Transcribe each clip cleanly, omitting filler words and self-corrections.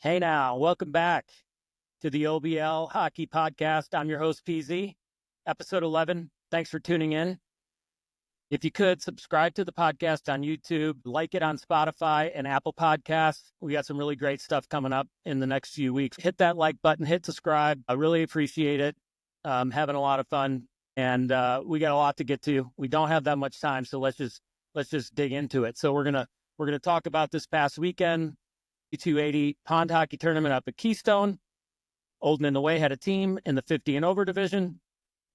Hey now, welcome back to the OBL Hockey Podcast. I'm your host, PZ, episode 11. Thanks for tuning in. If you could, subscribe to the podcast on YouTube, like it on Spotify and Apple Podcasts. We got some really great stuff coming up in the next few weeks. Hit that like button, hit subscribe. I really appreciate it. Having a lot of fun, and we got a lot to get to. We don't have that much time, so let's just dig into it. So we're gonna talk about this past weekend. 280 pond hockey tournament up at Keystone. Olden and the Way had a team in the 50 and over division.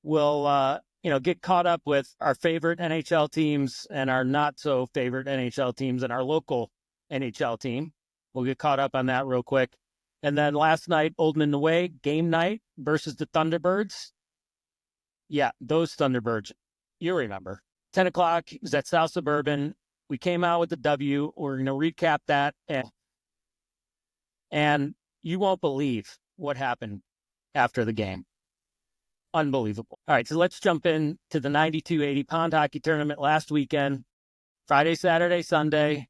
We'll get caught up with our favorite NHL teams and our not so favorite NHL teams and our local NHL team. We'll get caught up on that real quick. And then last night, Olden and the Way game night versus the Thunderbirds. Yeah, those Thunderbirds, you remember. 10 o'clock is at South Suburban. We came out with the W. We're going to recap that. And you won't believe what happened after the game. Unbelievable. All right, so let's jump in to the 92-80 pond hockey tournament last weekend. Friday, Saturday, Sunday,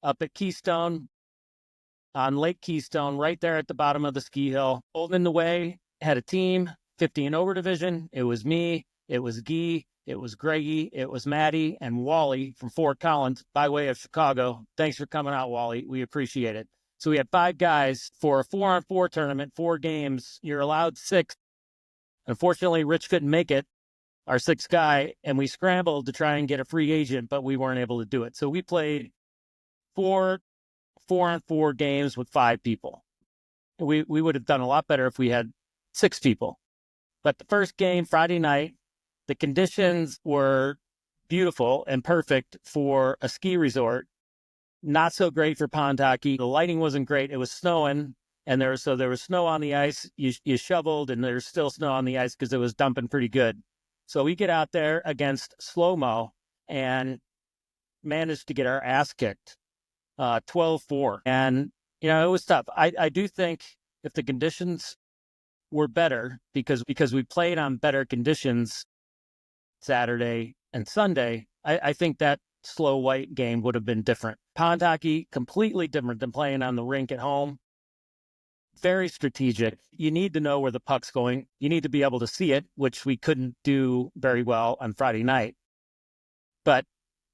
up at Keystone, on Lake Keystone, right there at the bottom of the ski hill. Olden and the Way had a team, 50 and over division. It was me, it was Guy, it was Greggy, it was Maddie, and Wally from Fort Collins by way of Chicago. Thanks for coming out, Wally. We appreciate it. So we had 5 guys for a 4-on-4 tournament, 4 games. You're allowed 6. Unfortunately, Rich couldn't make it, our 6th guy, and we scrambled to try and get a free agent, but we weren't able to do it. So we played 4-on-4 games with 5 people. We would have done a lot better if we had 6 people. But the first game, Friday night, the conditions were beautiful and perfect for a ski resort. Not so great for pond hockey. The lighting wasn't great. It was snowing, and there was snow on the ice. You shoveled, and there's still snow on the ice because it was dumping pretty good. So we get out there against slow-mo and managed to get our ass kicked, 12-4. And, it was tough. I do think if the conditions were better, because we played on better conditions Saturday and Sunday, I think that slow white game would have been different. Pond hockey, completely different than playing on the rink at home. Very strategic. You need to know where the puck's going. You need to be able to see it, which we couldn't do very well on Friday night. But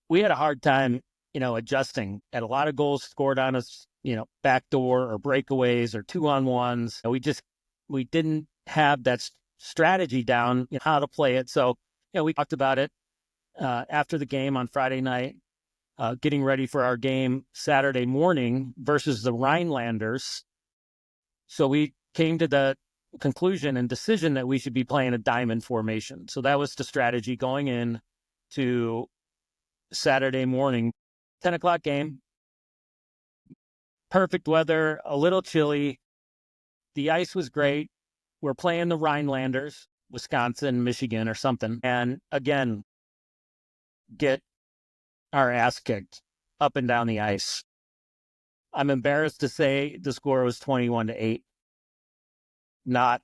we had a hard time, adjusting. Had a lot of goals scored on us, backdoor or breakaways or 2-on-1s. We didn't have that strategy down, how to play it. So, we talked about it after the game on Friday night, getting ready for our game Saturday morning versus the Rhinelanders. So we came to the conclusion and decision that we should be playing a diamond formation. So that was the strategy going in to Saturday morning, 10 o'clock game. Perfect weather, a little chilly. The ice was great. We're playing the Rhinelanders, Wisconsin, Michigan, or something. And again, get our ass kicked up and down the ice. I'm embarrassed to say the score was 21-8. Not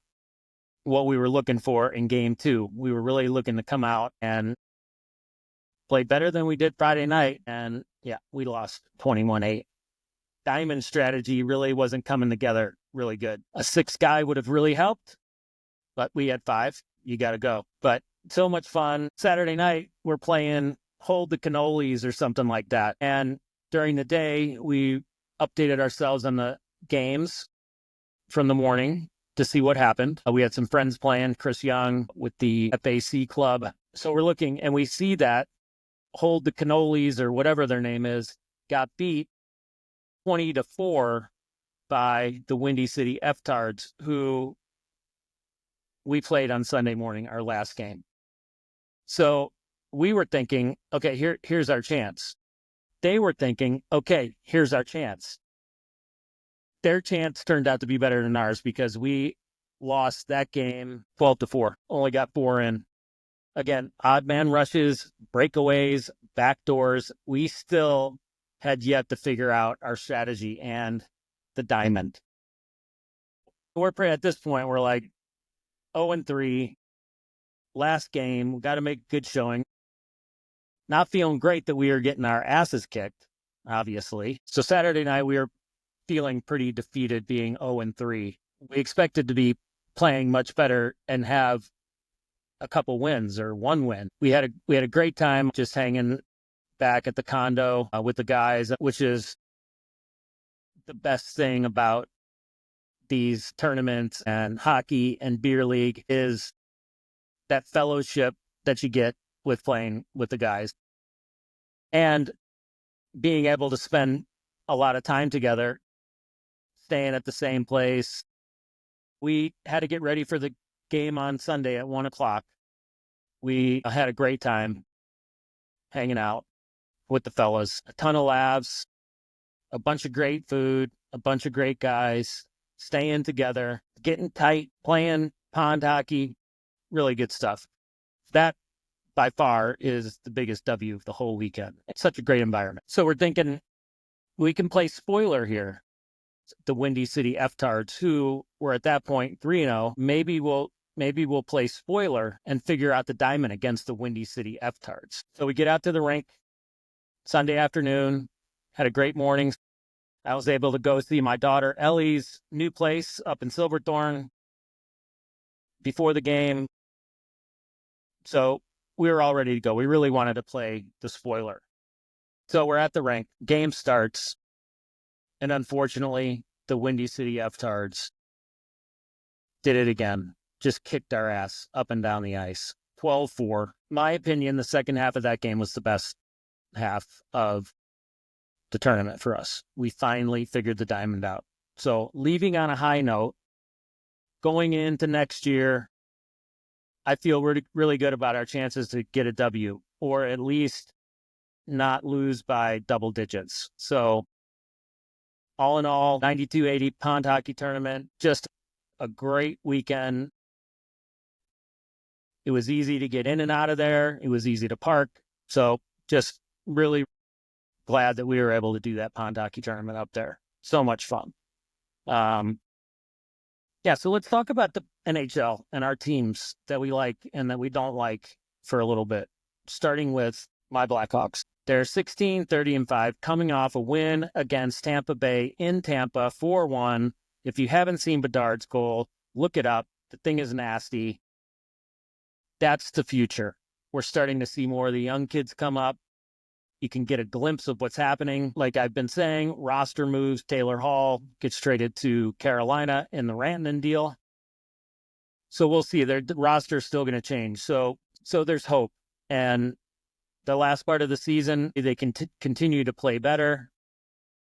what we were looking for in game 2. We were really looking to come out and play better than we did Friday night. And we lost 21-8. Diamond strategy really wasn't coming together really good. A 6th guy would have really helped, but we had 5. You got to go. But so much fun. Saturday night, we're playing Hold the Cannolis or something like that. And during the day, we updated ourselves on the games from the morning to see what happened. We had some friends playing, Chris Young with the FAC club. So we're looking and we see that Hold the Cannolis or whatever their name is got beat 20-4 by the Windy City F-Tards, who we played on Sunday morning, our last game. So we were thinking, okay, here's our chance. They were thinking, okay, here's our chance. Their chance turned out to be better than ours because we lost that game 12-4. Only got 4 in. Again, odd man rushes, breakaways, backdoors. We still had yet to figure out our strategy and the diamond. We're at this point, we're like 0-3. Last game, we got to make a good showing. Not feeling great that we were getting our asses kicked, obviously. So Saturday night, we were feeling pretty defeated being 0-3. We expected to be playing much better and have a couple wins or one win. We had a great time just hanging back at the condo with the guys, which is the best thing about these tournaments and hockey and beer league is that fellowship that you get with playing with the guys and being able to spend a lot of time together, staying at the same place. We had to get ready for the game on Sunday at 1:00. We had a great time hanging out with the fellas. A ton of laughs, a bunch of great food, a bunch of great guys, staying together, getting tight, playing pond hockey, really good stuff. That, by far, is the biggest W of the whole weekend. It's such a great environment. So we're thinking we can play spoiler here. The Windy City F-Tards, who were at that point 3-0, maybe we'll play spoiler and figure out the diamond against the Windy City F-Tards. So we get out to the rink Sunday afternoon, had a great morning. I was able to go see my daughter Ellie's new place up in Silverthorne before the game. So we were all ready to go. We really wanted to play the spoiler. So we're at the rink. Game starts. And unfortunately, the Windy City F-Tards did it again. Just kicked our ass up and down the ice. 12-4. My opinion, the second half of that game was the best half of the tournament for us. We finally figured the diamond out. So leaving on a high note, going into next year, I feel really good about our chances to get a W, or at least not lose by double digits. So all in all, 92-80 pond hockey tournament, just a great weekend. It was easy to get in and out of there. It was easy to park. So just really glad that we were able to do that pond hockey tournament up there. So much fun. So let's talk about the NHL and our teams that we like and that we don't like for a little bit, starting with my Blackhawks. They're 16-30-5, coming off a win against Tampa Bay in Tampa, 4-1. If you haven't seen Bedard's goal, look it up. The thing is nasty. That's the future. We're starting to see more of the young kids come up. You can get a glimpse of what's happening. Like I've been saying, roster moves. Taylor Hall gets traded to Carolina in the Rantanen deal. So we'll see. Their roster is still going to change. So there's hope. And the last part of the season, they can continue to play better.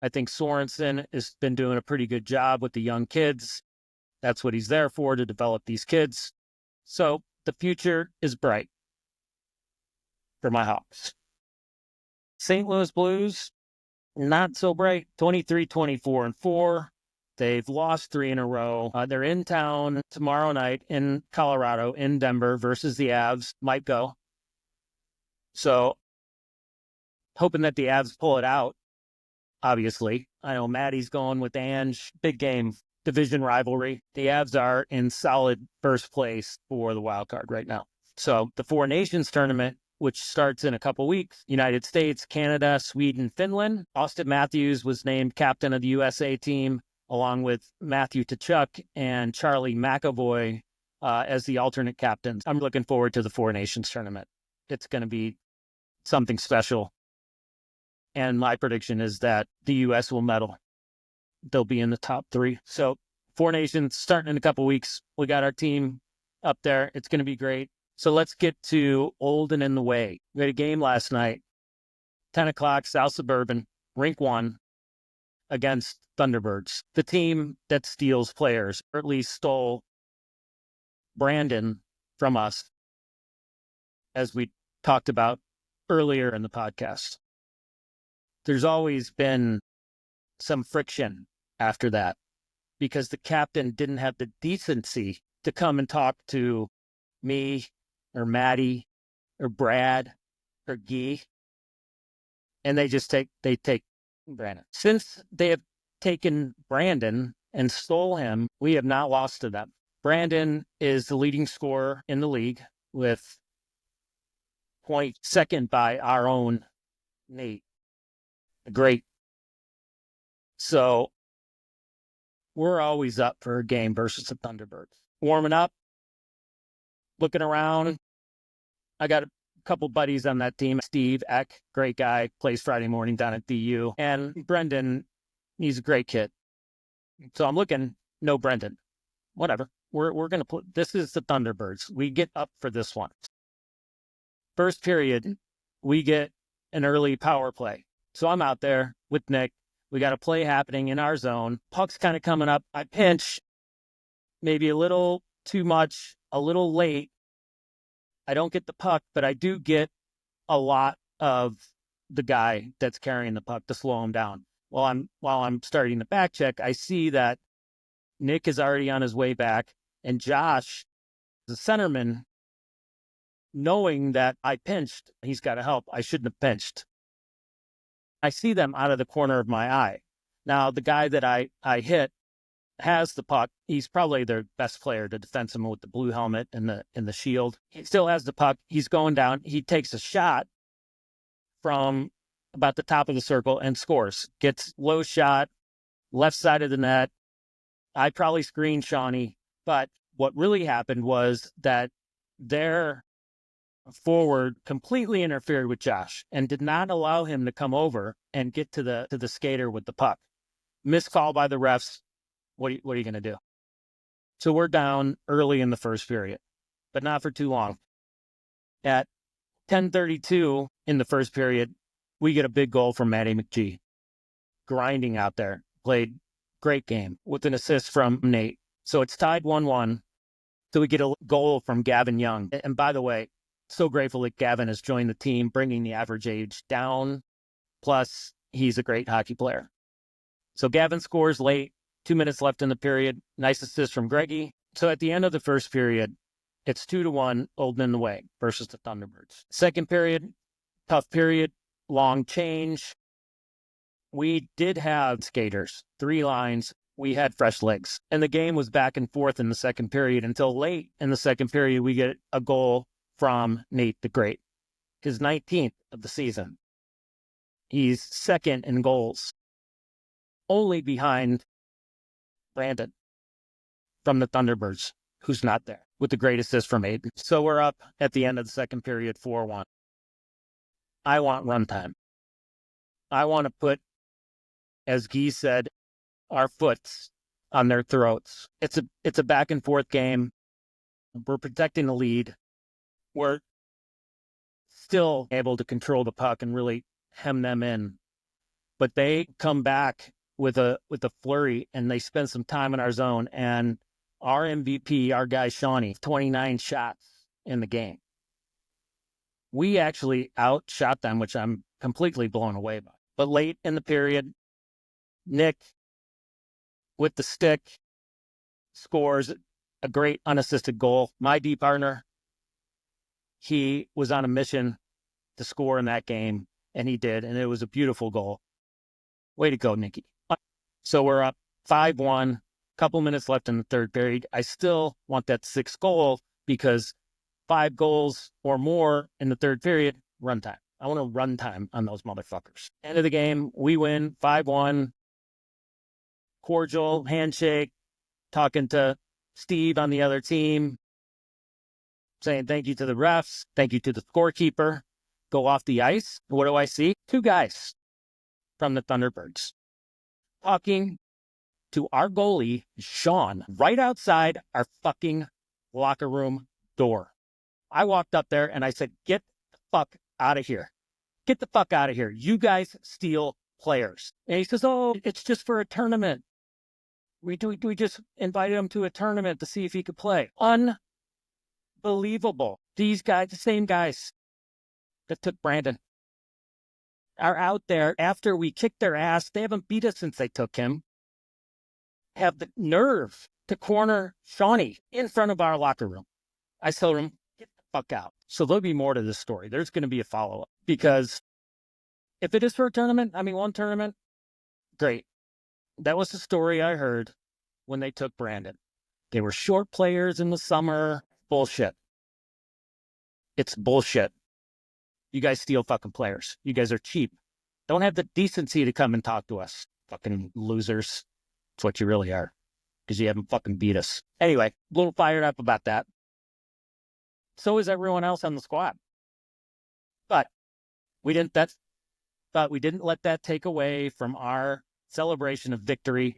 I think Sorensen has been doing a pretty good job with the young kids. That's what he's there for, to develop these kids. So the future is bright for my Hawks. St. Louis Blues, not so bright. 23-24-4. They've lost 3 in a row. They're in town tomorrow night in Colorado, in Denver, versus the Avs. Might go. So, hoping that the Avs pull it out, obviously. I know Maddie's going with Ange. Big game, division rivalry. The Avs are in solid first place for the wild card right now. So, the Four Nations tournament, which starts in a couple weeks, United States, Canada, Sweden, Finland. Austin Matthews was named captain of the USA team, along with Matthew Tkachuk and Charlie McAvoy as the alternate captains. I'm looking forward to the Four Nations tournament. It's going to be something special. And my prediction is that the U.S. will medal. They'll be in the top 3. So Four Nations starting in a couple weeks. We got our team up there. It's going to be great. So let's get to Old and in the Way. We had a game last night, 10 o'clock, South Suburban, Rink 1, against Thunderbirds, the team that steals players, or at least stole Brandon from us, as we talked about earlier in the podcast. There's always been some friction after that because the captain didn't have the decency to come and talk to me or Maddie or Brad or Guy. And they take Brandon. Since they have taken Brandon and stole him, we have not lost to them. Brandon is the leading scorer in the league with point second by our own Nate. Great. So we're always up for a game versus the Thunderbirds. Warming up, looking around. I got a couple buddies on that team. Steve Eck, great guy, plays Friday morning down at DU. And Brendan, he's a great kid. So I'm looking, no Brendan. Whatever. We're going to put, this is the Thunderbirds. We get up for this one. First period, we get an early power play. So I'm out there with Nick. We got a play happening in our zone. Puck's kind of coming up. I pinch, maybe a little too much, a little late. I don't get the puck, but I do get a lot of the guy that's carrying the puck to slow him down. While I'm starting the back check, I see that Nick is already on his way back, and Josh, the centerman, knowing that I pinched, he's got to help. I shouldn't have pinched. I see them out of the corner of my eye. Now, the guy that I hit has the puck. He's probably their best player, the defenseman with the blue helmet and the shield. He still has the puck. He's going down. He takes a shot from about the top of the circle and scores. Gets low shot, left side of the net. I probably screened Shawnee, but what really happened was that their forward completely interfered with Josh and did not allow him to come over and get to the skater with the puck. Missed call by the refs. What are you going to do? So we're down early in the first period, but not for too long. At 10:32 in the first period, we get a big goal from Matty McGee. Grinding out there. Played great game with an assist from Nate. So it's tied 1-1. So we get a goal from Gavin Young. And by the way, so grateful that Gavin has joined the team, bringing the average age down. Plus, he's a great hockey player. So Gavin scores late. 2 minutes left in the period. Nice assist from Greggy. So at the end of the first period, it's 2-1, Old in the way versus the Thunderbirds. Second period, tough period, long change. We did have skaters, 3 lines. We had fresh legs. And the game was back and forth in the second period until late in the second period, we get a goal from Nate the Great, his 19th of the season. He's second in goals, only behind Brandon from the Thunderbirds, who's not there, with the great assist from Aiden. So we're up at the end of the second period, 4-1. I want runtime. I want to put, as Guy said, our foots on their throats. It's a back and forth game. We're protecting the lead. We're still able to control the puck and really hem them in. But they come back with a flurry, and they spend some time in our zone. And our MVP, our guy Shawnee, 29 shots in the game. We actually outshot them, which I'm completely blown away by. But late in the period, Nick, with the stick, scores a great unassisted goal. My D partner, he was on a mission to score in that game, and he did, and it was a beautiful goal. Way to go, Nicky. So we're up 5-1, couple minutes left in the third period. I still want that 6th goal, because 5 goals or more in the third period, run time. I want to run time on those motherfuckers. End of the game, we win 5-1. Cordial handshake, talking to Steve on the other team, saying thank you to the refs, thank you to the scorekeeper. Go off the ice. What do I see? 2 guys from the Thunderbirds talking to our goalie, Sean, right outside our fucking locker room door. I walked up there and I said, get the fuck out of here. Get the fuck out of here. You guys steal players. And he says, oh, it's just for a tournament. We just invited him to a tournament to see if he could play. Unbelievable. These guys, the same guys that took Brandon, are out there after we kicked their ass. They haven't beat us since they took him. Have the nerve to corner Shawnee in front of our locker room. I told him, get the fuck out. So there'll be more to this story. There's going to be a follow-up, because if it is for a tournament, one tournament, great. That was the story I heard when they took Brandon. They were short players in the summer. Bullshit. It's bullshit. You guys steal fucking players. You guys are cheap. Don't have the decency to come and talk to us. Fucking losers. That's what you really are. because you haven't fucking beat us. Anyway, a little fired up about that. So is everyone else on the squad. But we didn't let that take away from our celebration of victory.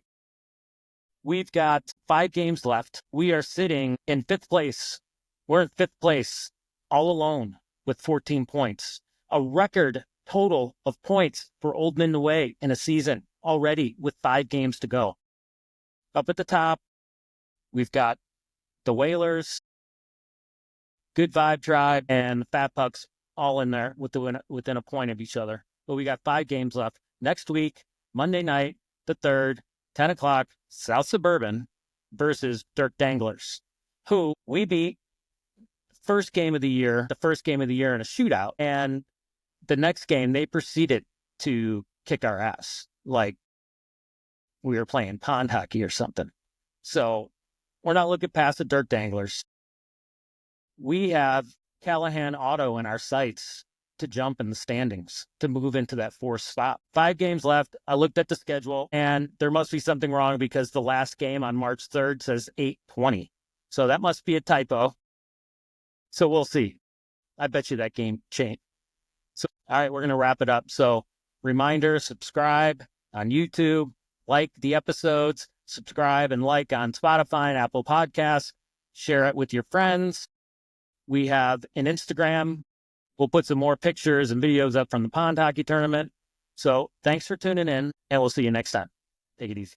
We've got 5 games left. We are sitting in 5th place. We're in 5th place all alone with 14 points. A record total of points for Old Men away in a season already with 5 games to go. Up at the top, we've got the Whalers, Good Vibe Tribe, and the Fat Pucks all in there within a point of each other. But we got 5 games left. Next week, Monday night, the 3rd, 10 o'clock, South Suburban versus Dirk Danglers, who we beat the first game of the year in a shootout. And the next game, they proceeded to kick our ass like we were playing pond hockey or something. So we're not looking past the Dirk Danglers. We have Callahan Auto in our sights to jump in the standings, to move into that 4th spot. 5 games left. I looked at the schedule, and there must be something wrong because the last game on March 3rd says 8:20. So that must be a typo. So we'll see. I bet you that game changed. So, all right, we're going to wrap it up. So reminder, subscribe on YouTube, like the episodes, subscribe and like on Spotify and Apple Podcasts, share it with your friends. We have an Instagram. We'll put some more pictures and videos up from the pond hockey tournament. So thanks for tuning in, and we'll see you next time. Take it easy.